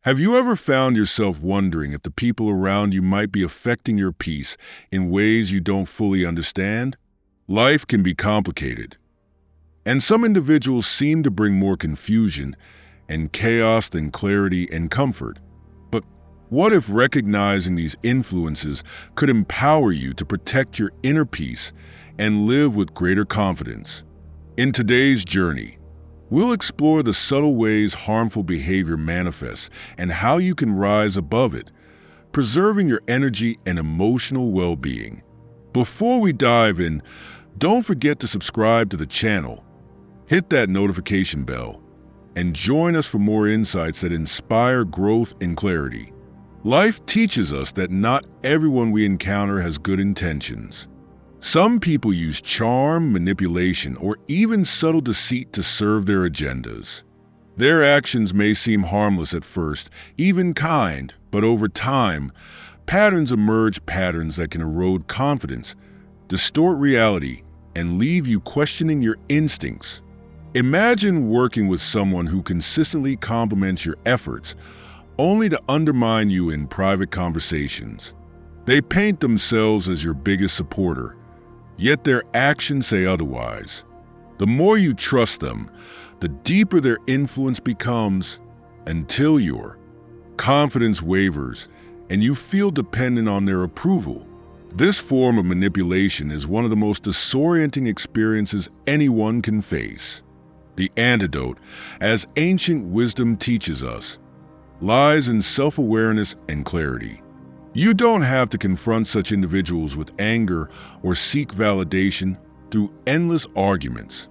Have you ever found yourself wondering if the people around you might be affecting your peace in ways you don't fully understand? Life can be complicated, and some individuals seem to bring more confusion and chaos than clarity and comfort. But what if recognizing these influences could empower you to protect your inner peace and live with greater confidence? In today's journey, we'll explore the subtle ways harmful behavior manifests and how you can rise above it, preserving your energy and emotional well-being. Before we dive in, don't forget to subscribe to the channel, hit that notification bell, and join us for more insights that inspire growth and clarity. Life teaches us that not everyone we encounter has good intentions. Some people use charm, manipulation, or even subtle deceit to serve their agendas. Their actions may seem harmless at first, even kind, but over time, patterns that can erode confidence, distort reality, and leave you questioning your instincts. Imagine working with someone who consistently compliments your efforts, only to undermine you in private conversations. They paint themselves as your biggest supporter, yet their actions say otherwise. The more you trust them, the deeper their influence becomes, until your confidence wavers and you feel dependent on their approval. This form of manipulation is one of the most disorienting experiences anyone can face. The antidote, as ancient wisdom teaches us, lies in self-awareness and clarity. You don't have to confront such individuals with anger or seek validation through endless arguments.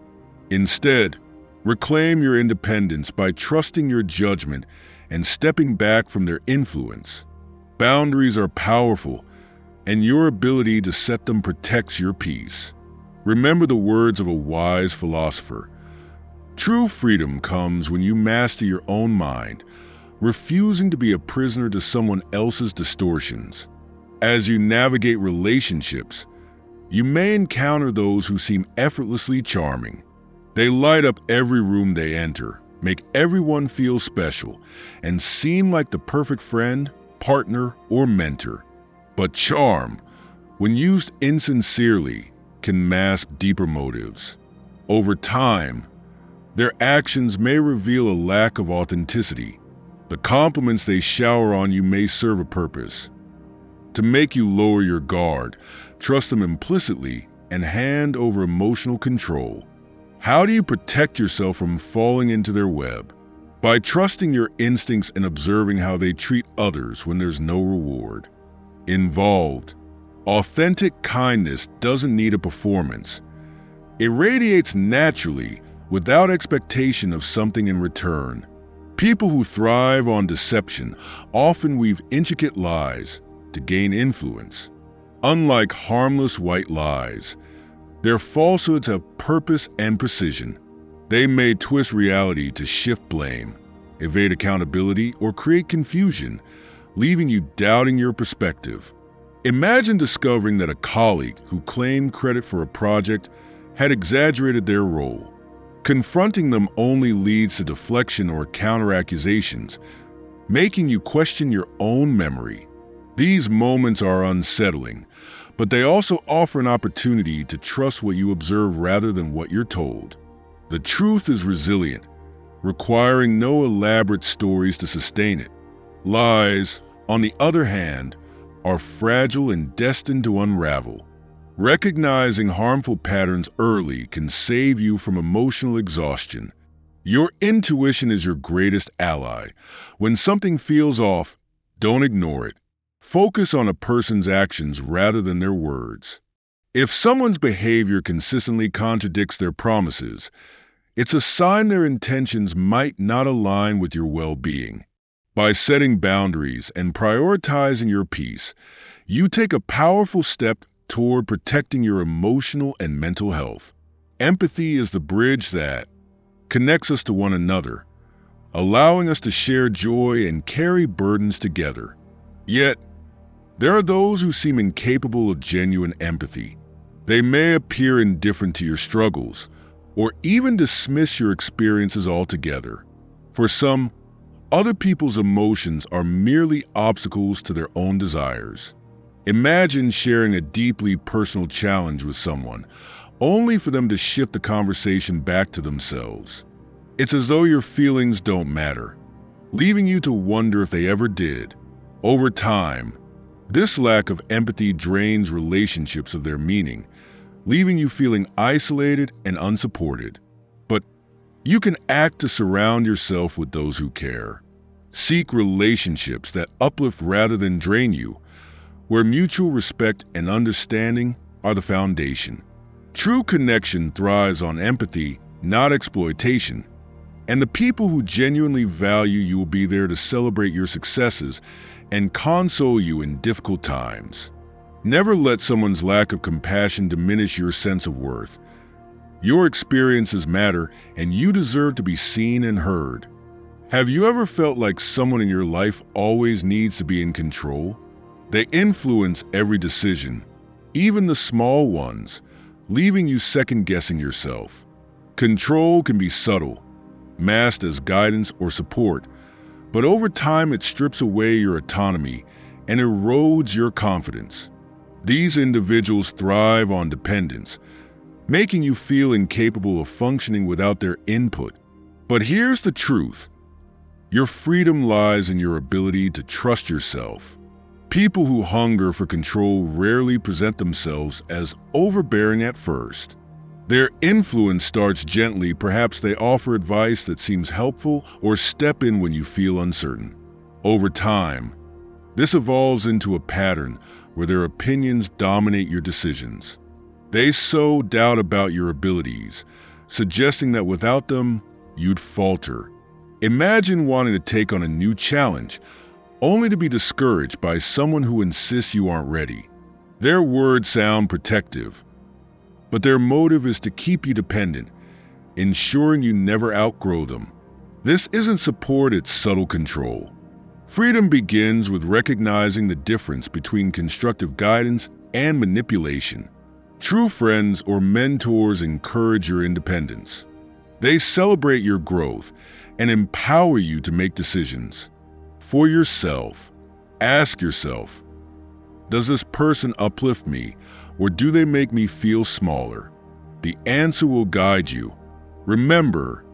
Instead, reclaim your independence by trusting your judgment and stepping back from their influence. Boundaries are powerful, and your ability to set them protects your peace. Remember the words of a wise philosopher. True freedom comes when you master your own mind, refusing to be a prisoner to someone else's distortions. As you navigate relationships, you may encounter those who seem effortlessly charming. They light up every room they enter, make everyone feel special, and seem like the perfect friend, partner, or mentor. But charm, when used insincerely, can mask deeper motives. Over time, their actions may reveal a lack of authenticity. The compliments they shower on you may serve a purpose: to make you lower your guard, trust them implicitly, and hand over emotional control. How do you protect yourself from falling into their web? By trusting your instincts and observing how they treat others when there's no reward involved. Authentic kindness doesn't need a performance. It radiates naturally, without expectation of something in return. People who thrive on deception often weave intricate lies to gain influence. Unlike harmless white lies, their falsehoods have purpose and precision. They may twist reality to shift blame, evade accountability, or create confusion, leaving you doubting your perspective. Imagine discovering that a colleague who claimed credit for a project had exaggerated their role. Confronting them only leads to deflection or counter-accusations, making you question your own memory. These moments are unsettling, but they also offer an opportunity to trust what you observe rather than what you're told. The truth is resilient, requiring no elaborate stories to sustain it. Lies, on the other hand, are fragile and destined to unravel. Recognizing harmful patterns early can save you from emotional exhaustion. Your intuition is your greatest ally. When something feels off, don't ignore it. Focus on a person's actions rather than their words. If someone's behavior consistently contradicts their promises, it's a sign their intentions might not align with your well-being. By setting boundaries and prioritizing your peace, you take a powerful step toward protecting your emotional and mental health. Empathy is the bridge that connects us to one another, allowing us to share joy and carry burdens together. Yet, there are those who seem incapable of genuine empathy. They may appear indifferent to your struggles, or even dismiss your experiences altogether. For some, other people's emotions are merely obstacles to their own desires. Imagine sharing a deeply personal challenge with someone, only for them to shift the conversation back to themselves. It's as though your feelings don't matter, leaving you to wonder if they ever did. Over time, this lack of empathy drains relationships of their meaning, leaving you feeling isolated and unsupported. But you can act to surround yourself with those who care. Seek relationships that uplift rather than drain you, where mutual respect and understanding are the foundation. True connection thrives on empathy, not exploitation. And the people who genuinely value you will be there to celebrate your successes and console you in difficult times. Never let someone's lack of compassion diminish your sense of worth. Your experiences matter, and you deserve to be seen and heard. Have you ever felt like someone in your life always needs to be in control? They influence every decision, even the small ones, leaving you second-guessing yourself. Control can be subtle, masked as guidance or support, but over time it strips away your autonomy and erodes your confidence. These individuals thrive on dependence, making you feel incapable of functioning without their input. But here's the truth. Your freedom lies in your ability to trust yourself. People who hunger for control rarely present themselves as overbearing at first. Their influence starts gently. Perhaps they offer advice that seems helpful or step in when you feel uncertain. Over time, this evolves into a pattern where their opinions dominate your decisions. They sow doubt about your abilities, suggesting that without them, you'd falter. Imagine wanting to take on a new challenge, only to be discouraged by someone who insists you aren't ready. Their words sound protective, but their motive is to keep you dependent, ensuring you never outgrow them. This isn't support, it's subtle control. Freedom begins with recognizing the difference between constructive guidance and manipulation. True friends or mentors encourage your independence. They celebrate your growth and empower you to make decisions. For yourself, ask yourself, does this person uplift me, or do they make me feel smaller? The answer will guide you. Remember,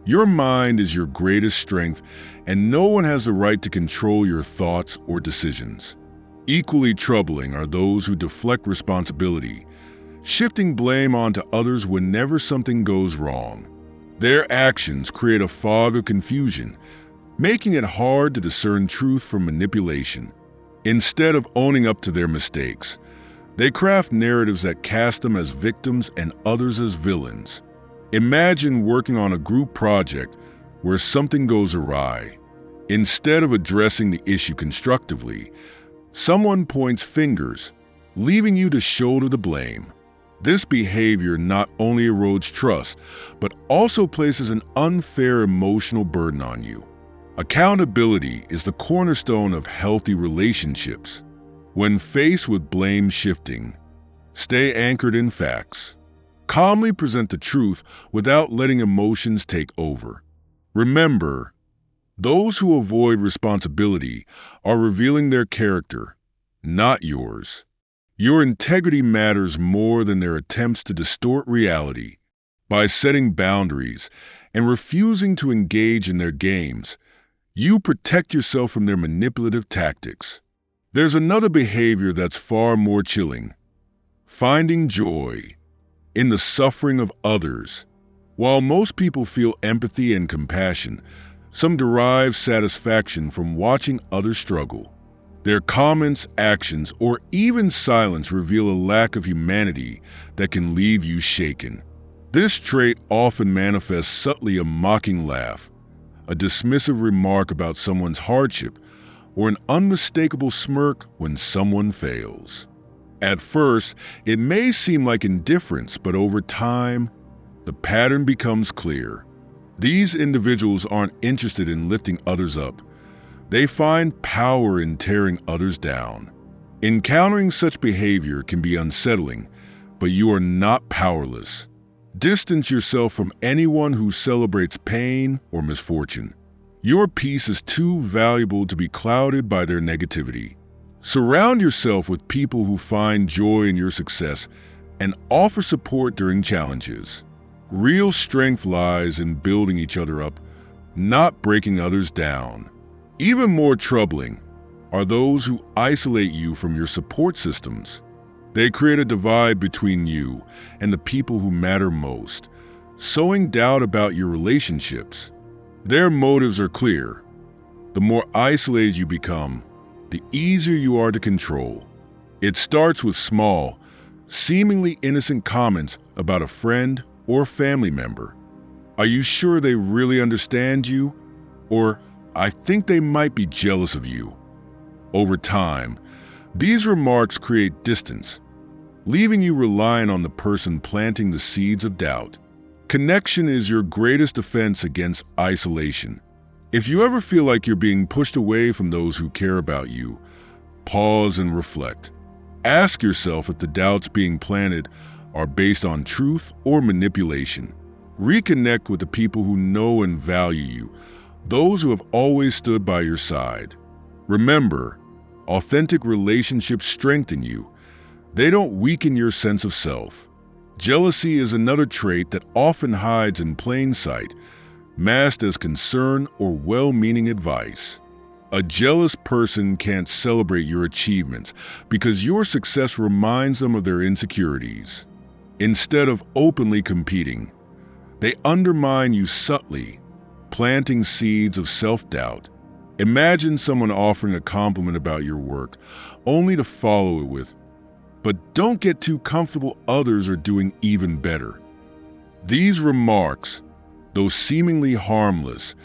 your mind is your greatest strength, and no one has the right to control your thoughts or decisions. Equally troubling are those who deflect responsibility, shifting blame onto others whenever something goes wrong. Their actions create a fog of confusion, making it hard to discern truth from manipulation. Instead of owning up to their mistakes, they craft narratives that cast them as victims and others as villains. Imagine working on a group project where something goes awry. Instead of addressing the issue constructively, someone points fingers, leaving you to shoulder the blame. This behavior not only erodes trust, but also places an unfair emotional burden on you. Accountability is the cornerstone of healthy relationships. When faced with blame shifting, stay anchored in facts. Calmly present the truth without letting emotions take over. Remember, those who avoid responsibility are revealing their character, not yours. Your integrity matters more than their attempts to distort reality. By setting boundaries and refusing to engage in their games, you protect yourself from their manipulative tactics. There's another behavior that's far more chilling: finding joy in the suffering of others. While most people feel empathy and compassion, some derive satisfaction from watching others struggle. Their comments, actions, or even silence reveal a lack of humanity that can leave you shaken. This trait often manifests subtly: a mocking laugh, a dismissive remark about someone's hardship, or an unmistakable smirk when someone fails. At first, it may seem like indifference, but over time, the pattern becomes clear. These individuals aren't interested in lifting others up. They find power in tearing others down. Encountering such behavior can be unsettling, but you are not powerless. Distance yourself from anyone who celebrates pain or misfortune. Your peace is too valuable to be clouded by their negativity. Surround yourself with people who find joy in your success and offer support during challenges. Real strength lies in building each other up, not breaking others down. Even more troubling are those who isolate you from your support systems. They create a divide between you and the people who matter most, sowing doubt about your relationships. Their motives are clear. The more isolated you become, the easier you are to control. It starts with small, seemingly innocent comments about a friend or family member. Are you sure they really understand you? Or, I think they might be jealous of you. Over time, these remarks create distance, leaving you relying on the person planting the seeds of doubt. Connection is your greatest defense against isolation. If you ever feel like you're being pushed away from those who care about you, pause and reflect. Ask yourself if the doubts being planted are based on truth or manipulation. Reconnect with the people who know and value you, those who have always stood by your side. Remember, authentic relationships strengthen you. They don't weaken your sense of self. Jealousy is another trait that often hides in plain sight, masked as concern or well-meaning advice. A jealous person can't celebrate your achievements because your success reminds them of their insecurities. Instead of openly competing, they undermine you subtly, planting seeds of self-doubt. Imagine someone offering a compliment about your work, only to follow it with, "But don't get too comfortable, others are doing even better." These remarks, though seemingly harmless,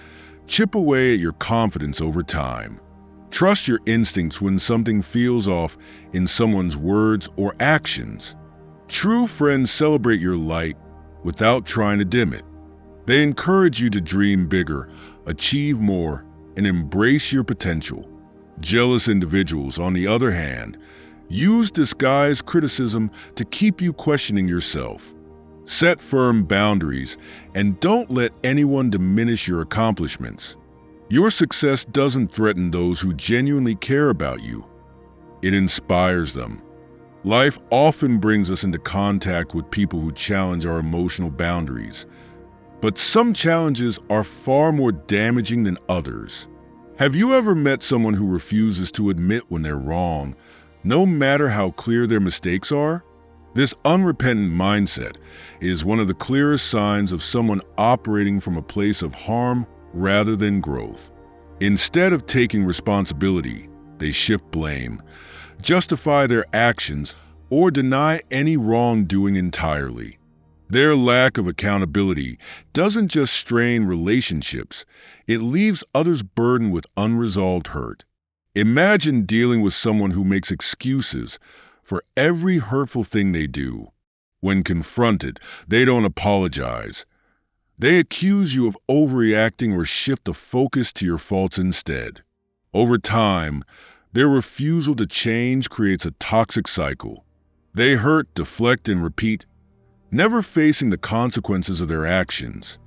chip away at your confidence over time. Trust your instincts when something feels off in someone's words or actions. True friends celebrate your light without trying to dim it. They encourage you to dream bigger, achieve more, and embrace your potential. Jealous individuals, on the other hand, use disguised criticism to keep you questioning yourself. Set firm boundaries and don't let anyone diminish your accomplishments. Your success doesn't threaten those who genuinely care about you. It inspires them. Life often brings us into contact with people who challenge our emotional boundaries, but some challenges are far more damaging than others. Have you ever met someone who refuses to admit when they're wrong, no matter how clear their mistakes are? This unrepentant mindset is one of the clearest signs of someone operating from a place of harm rather than growth. Instead of taking responsibility, they shift blame, justify their actions, or deny any wrongdoing entirely. Their lack of accountability doesn't just strain relationships, it leaves others burdened with unresolved hurt. Imagine dealing with someone who makes excuses for every hurtful thing they do. When confronted, they don't apologize. They accuse you of overreacting or shift the focus to your faults instead. Over time, their refusal to change creates a toxic cycle. They hurt, deflect, and repeat, never facing the consequences of their actions.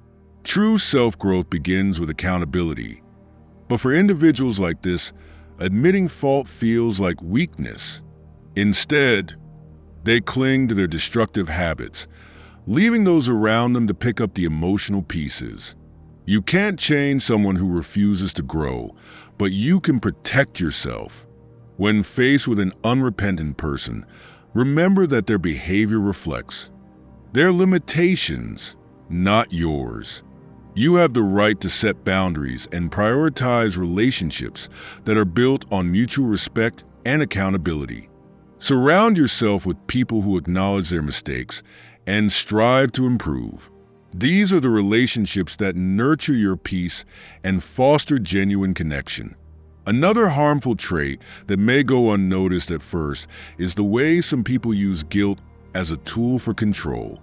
True self-growth begins with accountability. But for individuals like this, admitting fault feels like weakness. Instead, they cling to their destructive habits, leaving those around them to pick up the emotional pieces. You can't change someone who refuses to grow, but you can protect yourself. When faced with an unrepentant person, remember that their behavior reflects their limitations, not yours. You have the right to set boundaries and prioritize relationships that are built on mutual respect and accountability. Surround yourself with people who acknowledge their mistakes and strive to improve. These are the relationships that nurture your peace and foster genuine connection. Another harmful trait that may go unnoticed at first is the way some people use guilt as a tool for control.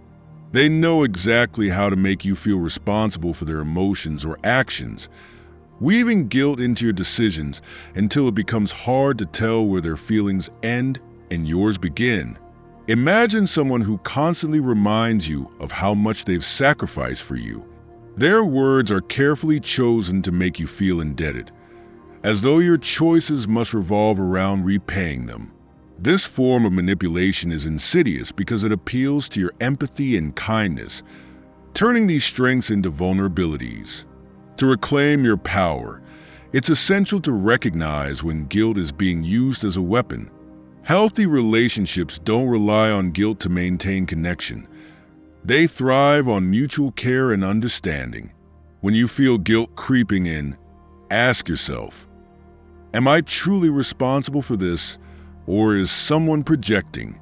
They know exactly how to make you feel responsible for their emotions or actions, weaving guilt into your decisions until it becomes hard to tell where their feelings end and yours begin. Imagine someone who constantly reminds you of how much they've sacrificed for you. Their words are carefully chosen to make you feel indebted, as though your choices must revolve around repaying them. This form of manipulation is insidious because it appeals to your empathy and kindness, turning these strengths into vulnerabilities. To reclaim your power, it's essential to recognize when guilt is being used as a weapon. Healthy relationships don't rely on guilt to maintain connection. They thrive on mutual care and understanding. When you feel guilt creeping in, ask yourself, am I truly responsible for this, or is someone projecting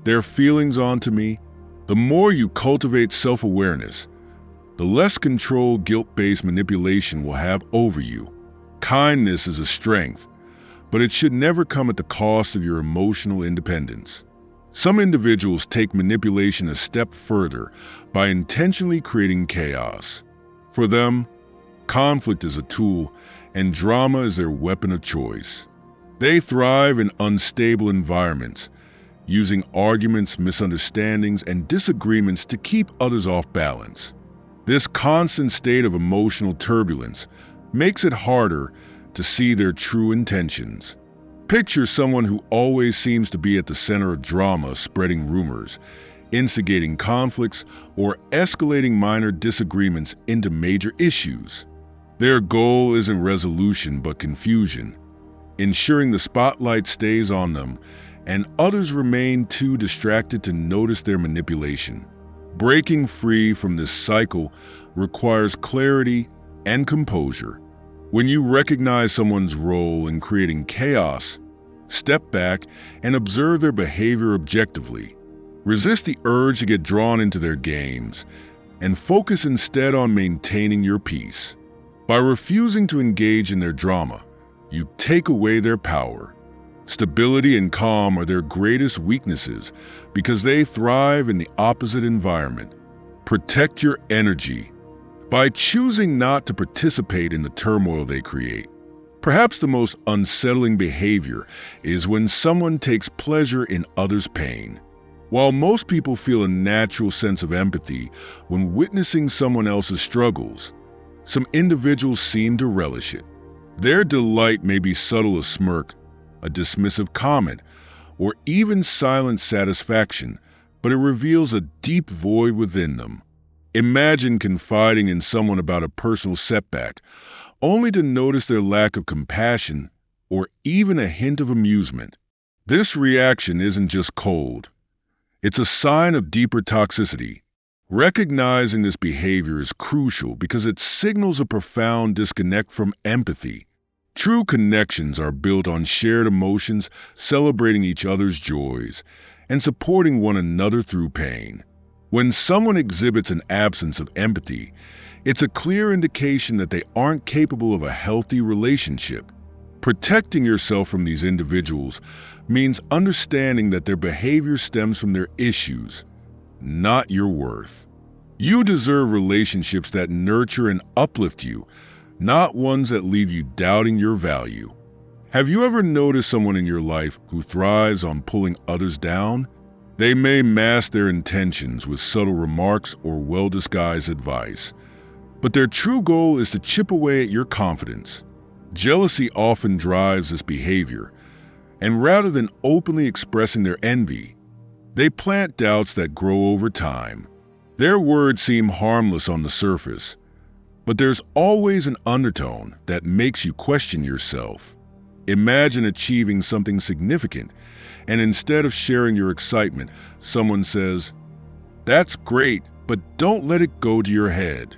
their feelings onto me? The more you cultivate self-awareness, the less control guilt-based manipulation will have over you. Kindness is a strength, but it should never come at the cost of your emotional independence. Some individuals take manipulation a step further by intentionally creating chaos. For them, conflict is a tool, and drama is their weapon of choice. They thrive in unstable environments, using arguments, misunderstandings, and disagreements to keep others off balance. This constant state of emotional turbulence makes it harder to see their true intentions. Picture someone who always seems to be at the center of drama, spreading rumors, instigating conflicts, or escalating minor disagreements into major issues. Their goal isn't resolution but confusion, ensuring the spotlight stays on them and others remain too distracted to notice their manipulation. Breaking free from this cycle requires clarity and composure. When you recognize someone's role in creating chaos, step back and observe their behavior objectively. Resist the urge to get drawn into their games and focus instead on maintaining your peace. By refusing to engage in their drama, you take away their power. Stability and calm are their greatest weaknesses because they thrive in the opposite environment. Protect your energy by choosing not to participate in the turmoil they create. Perhaps the most unsettling behavior is when someone takes pleasure in others' pain. While most people feel a natural sense of empathy when witnessing someone else's struggles, some individuals seem to relish it. Their delight may be subtle, a smirk, a dismissive comment, or even silent satisfaction, but it reveals a deep void within them. Imagine confiding in someone about a personal setback, only to notice their lack of compassion or even a hint of amusement. This reaction isn't just cold. It's a sign of deeper toxicity. Recognizing this behavior is crucial because it signals a profound disconnect from empathy. True connections are built on shared emotions, celebrating each other's joys, and supporting one another through pain. When someone exhibits an absence of empathy, it's a clear indication that they aren't capable of a healthy relationship. Protecting yourself from these individuals means understanding that their behavior stems from their issues, not your worth. You deserve relationships that nurture and uplift you, not ones that leave you doubting your value. Have you ever noticed someone in your life who thrives on pulling others down? They may mask their intentions with subtle remarks or well-disguised advice, but their true goal is to chip away at your confidence. Jealousy often drives this behavior, and rather than openly expressing their envy, they plant doubts that grow over time. Their words seem harmless on the surface, but there's always an undertone that makes you question yourself. Imagine achieving something significant, and instead of sharing your excitement, someone says, "That's great, but don't let it go to your head."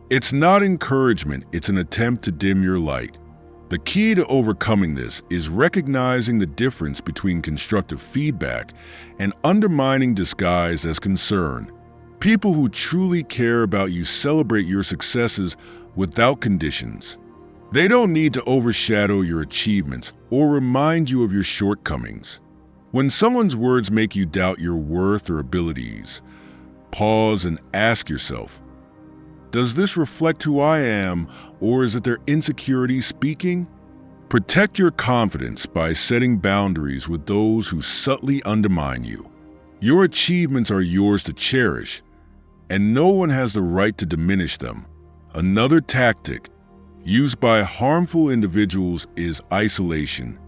It's not encouragement, it's an attempt to dim your light. The key to overcoming this is recognizing the difference between constructive feedback and undermining disguised as concern. People who truly care about you celebrate your successes without conditions. They don't need to overshadow your achievements or remind you of your shortcomings. When someone's words make you doubt your worth or abilities, pause and ask yourself, does this reflect who I am, or is it their insecurity speaking? Protect your confidence by setting boundaries with those who subtly undermine you. Your achievements are yours to cherish, and no one has the right to diminish them. Another tactic used by harmful individuals is isolation.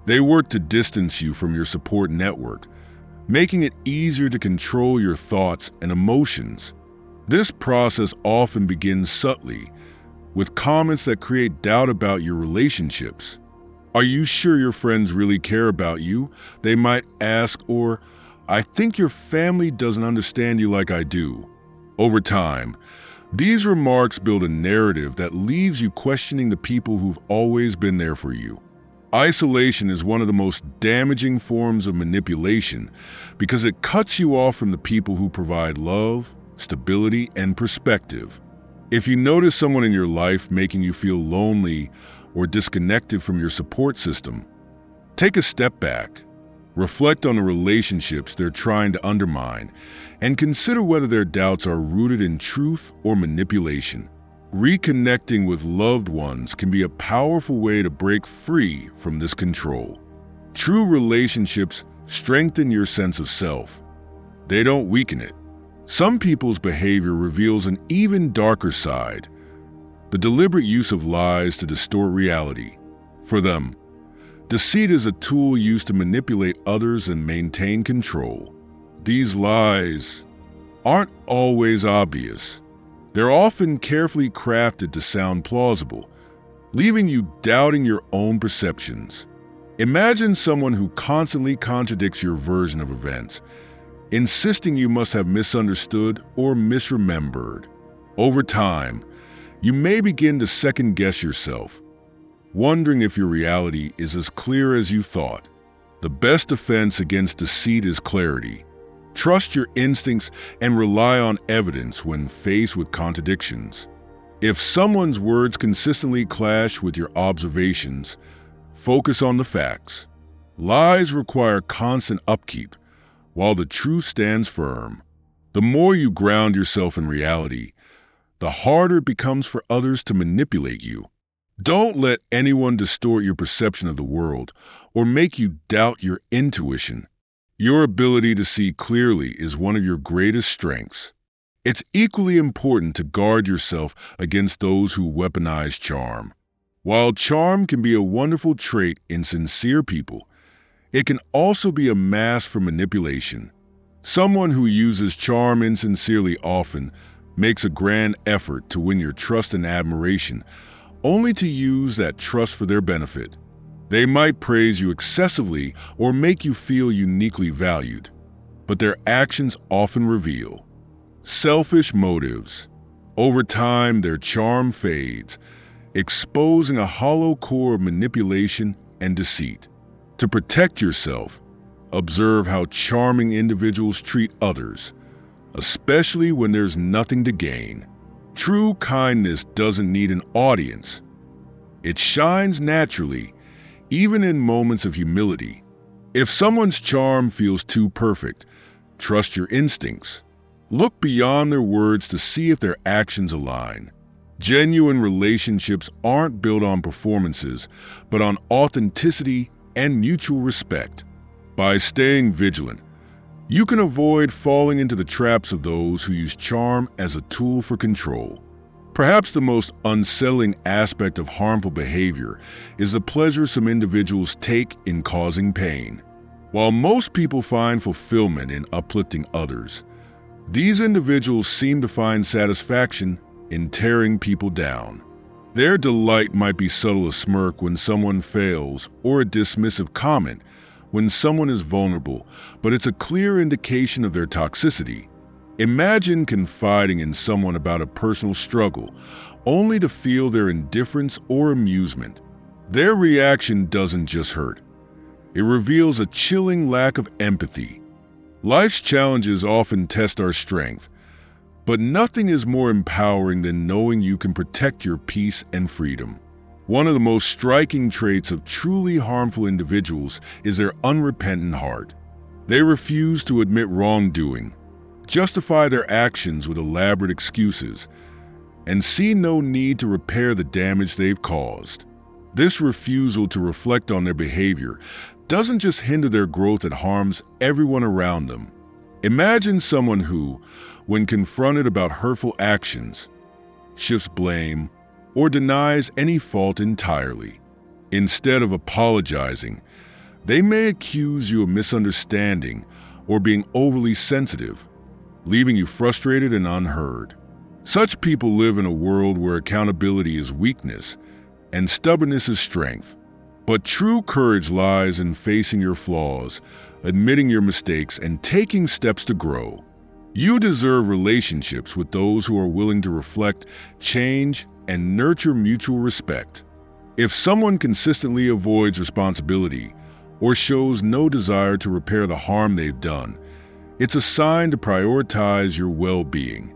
They work to distance you from your support network, making it easier to control your thoughts and emotions. This process often begins subtly, with comments that create doubt about your relationships. "Are you sure your friends really care about you?" they might ask, or "I think your family doesn't understand you like I do." Over time, these remarks build a narrative that leaves you questioning the people who've always been there for you. Isolation is one of the most damaging forms of manipulation because it cuts you off from the people who provide love, stability, and perspective. If you notice someone in your life making you feel lonely or disconnected from your support system, take a step back, reflect on the relationships they're trying to undermine, and consider whether their doubts are rooted in truth or manipulation. Reconnecting with loved ones can be a powerful way to break free from this control. True relationships strengthen your sense of self. They don't weaken it. Some people's behavior reveals an even darker side, the deliberate use of lies to distort reality. For them, deceit is a tool used to manipulate others and maintain control. These lies aren't always obvious. They're often carefully crafted to sound plausible, leaving you doubting your own perceptions. Imagine someone who constantly contradicts your version of events, insisting you must have misunderstood or misremembered. Over time, you may begin to second-guess yourself, wondering if your reality is as clear as you thought. The best defense against deceit is clarity. Trust your instincts and rely on evidence when faced with contradictions. If someone's words consistently clash with your observations, focus on the facts. Lies require constant upkeep, while the truth stands firm. The more you ground yourself in reality, the harder it becomes for others to manipulate you. Don't let anyone distort your perception of the world or make you doubt your intuition. Your ability to see clearly is one of your greatest strengths. It's equally important to guard yourself against those who weaponize charm. While charm can be a wonderful trait in sincere people, it can also be a mask for manipulation. Someone who uses charm insincerely often makes a grand effort to win your trust and admiration, only to use that trust for their benefit. They might praise you excessively or make you feel uniquely valued, but their actions often reveal selfish motives. Over time, their charm fades, exposing a hollow core of manipulation and deceit. To protect yourself, observe how charming individuals treat others, especially when there's nothing to gain. True kindness doesn't need an audience. It shines naturally, even in moments of humility. If someone's charm feels too perfect, trust your instincts. Look beyond their words to see if their actions align. Genuine relationships aren't built on performances, but on authenticity and mutual respect. By staying vigilant, you can avoid falling into the traps of those who use charm as a tool for control. Perhaps the most unsettling aspect of harmful behavior is the pleasure some individuals take in causing pain. While most people find fulfillment in uplifting others, these individuals seem to find satisfaction in tearing people down. Their delight might be subtle, a smirk when someone fails, or a dismissive comment when someone is vulnerable, but it's a clear indication of their toxicity. Imagine confiding in someone about a personal struggle, only to feel their indifference or amusement. Their reaction doesn't just hurt. It reveals a chilling lack of empathy. Life's challenges often test our strength, but nothing is more empowering than knowing you can protect your peace and freedom. One of the most striking traits of truly harmful individuals is their unrepentant heart. They refuse to admit wrongdoing, justify their actions with elaborate excuses, and see no need to repair the damage they've caused. This refusal to reflect on their behavior doesn't just hinder their growth, it harms everyone around them. Imagine someone who, when confronted about hurtful actions, shifts blame, or denies any fault entirely. Instead of apologizing, they may accuse you of misunderstanding or being overly sensitive, leaving you frustrated and unheard. Such people live in a world where accountability is weakness and stubbornness is strength. But true courage lies in facing your flaws, admitting your mistakes, and taking steps to grow. You deserve relationships with those who are willing to reflect, change, and nurture mutual respect. If someone consistently avoids responsibility or shows no desire to repair the harm they've done, it's a sign to prioritize your well-being.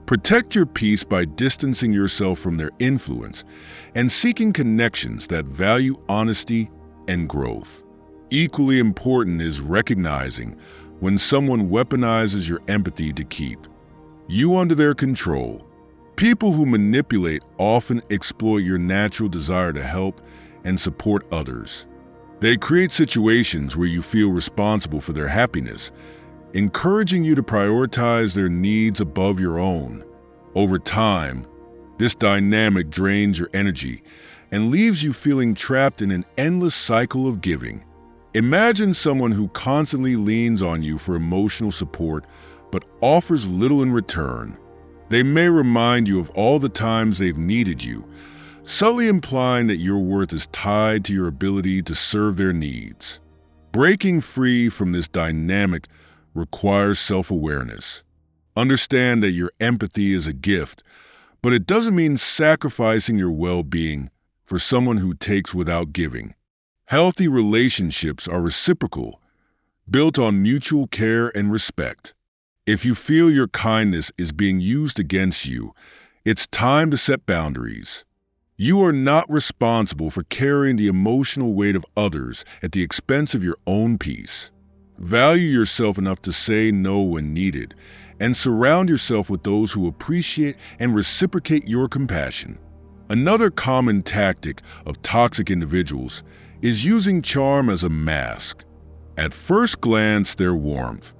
Protect your peace by distancing yourself from their influence and seeking connections that value honesty and growth. Equally important is recognizing when someone weaponizes your empathy to keep you under their control. People who manipulate often exploit your natural desire to help and support others. They create situations where you feel responsible for their happiness, encouraging you to prioritize their needs above your own. Over time, this dynamic drains your energy and leaves you feeling trapped in an endless cycle of giving. Imagine someone who constantly leans on you for emotional support but offers little in return. They may remind you of all the times they've needed you, subtly implying that your worth is tied to your ability to serve their needs. Breaking free from this dynamic requires self-awareness. Understand that your empathy is a gift, but it doesn't mean sacrificing your well-being for someone who takes without giving. Healthy relationships are reciprocal, built on mutual care and respect. If you feel your kindness is being used against you, it's time to set boundaries. You are not responsible for carrying the emotional weight of others at the expense of your own peace. Value yourself enough to say no when needed, and surround yourself with those who appreciate and reciprocate your compassion. Another common tactic of toxic individuals is using charm as a mask. At first glance, their warmth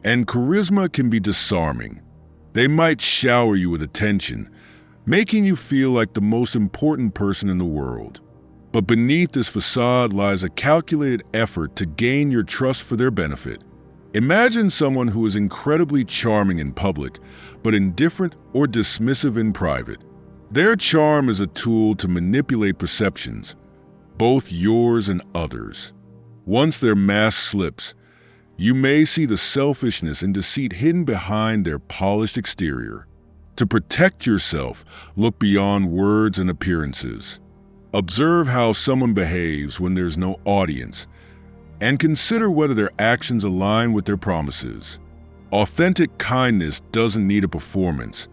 and charisma can be disarming. They might shower you with attention, making you feel like the most important person in the world. But beneath this facade lies a calculated effort to gain your trust for their benefit. Imagine someone who is incredibly charming in public, but indifferent or dismissive in private. Their charm is a tool to manipulate perceptions, both yours and others. Once their mask slips, you may see the selfishness and deceit hidden behind their polished exterior. To protect yourself, look beyond words and appearances. Observe how someone behaves when there's no audience, and consider whether their actions align with their promises. Authentic kindness doesn't need a performance.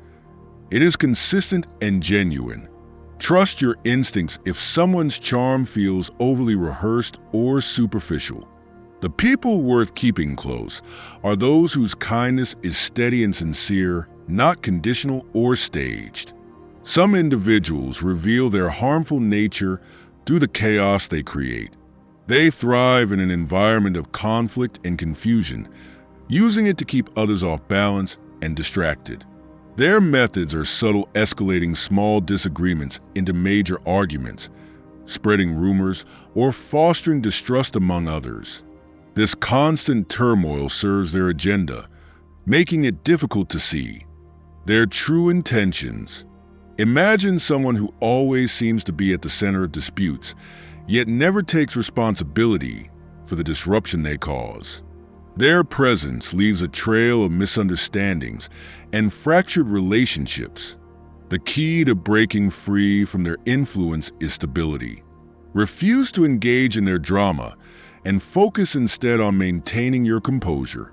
It is consistent and genuine. Trust your instincts if someone's charm feels overly rehearsed or superficial. The people worth keeping close are those whose kindness is steady and sincere, not conditional or staged. Some individuals reveal their harmful nature through the chaos they create. They thrive in an environment of conflict and confusion, using it to keep others off balance and distracted. Their methods are subtle, escalating small disagreements into major arguments, spreading rumors, or fostering distrust among others. This constant turmoil serves their agenda, making it difficult to see their true intentions. Imagine someone who always seems to be at the center of disputes, yet never takes responsibility for the disruption they cause. Their presence leaves a trail of misunderstandings and fractured relationships. The key to breaking free from their influence is stability. Refuse to engage in their drama and focus instead on maintaining your composure.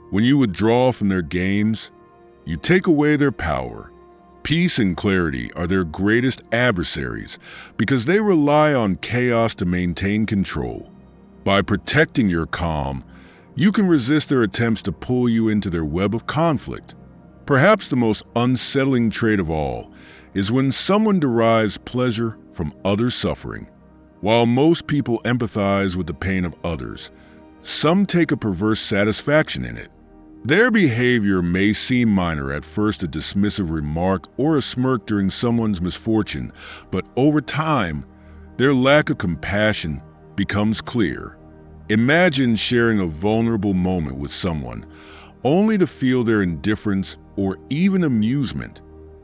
When you withdraw from their games, you take away their power. Peace and clarity are their greatest adversaries because they rely on chaos to maintain control. By protecting your calm, you can resist their attempts to pull you into their web of conflict. Perhaps the most unsettling trait of all is when someone derives pleasure from others' suffering. While most people empathize with the pain of others, some take a perverse satisfaction in it. Their behavior may seem minor at first, a dismissive remark or a smirk during someone's misfortune, but over time, their lack of compassion becomes clear. Imagine sharing a vulnerable moment with someone, only to feel their indifference or even amusement.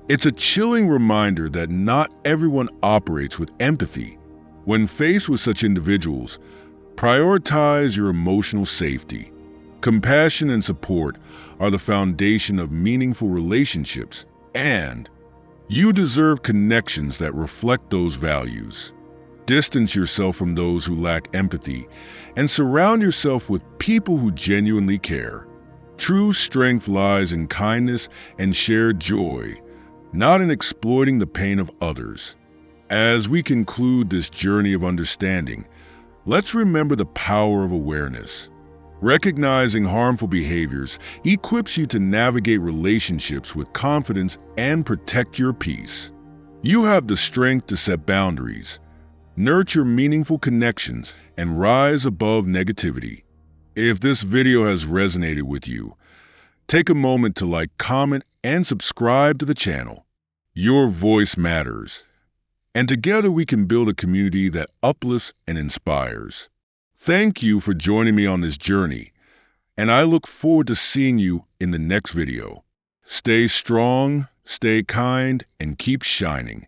It's a chilling reminder that not everyone operates with empathy. When faced with such individuals, prioritize your emotional safety. Compassion and support are the foundation of meaningful relationships, and you deserve connections that reflect those values. Distance yourself from those who lack empathy and surround yourself with people who genuinely care. True strength lies in kindness and shared joy, not in exploiting the pain of others. As we conclude this journey of understanding, let's remember the power of awareness. Recognizing harmful behaviors equips you to navigate relationships with confidence and protect your peace. You have the strength to set boundaries, nurture meaningful connections, and rise above negativity. If this video has resonated with you, take a moment to like, comment, and subscribe to the channel. Your voice matters, and together we can build a community that uplifts and inspires. Thank you for joining me on this journey, and I look forward to seeing you in the next video. Stay strong, stay kind, and keep shining.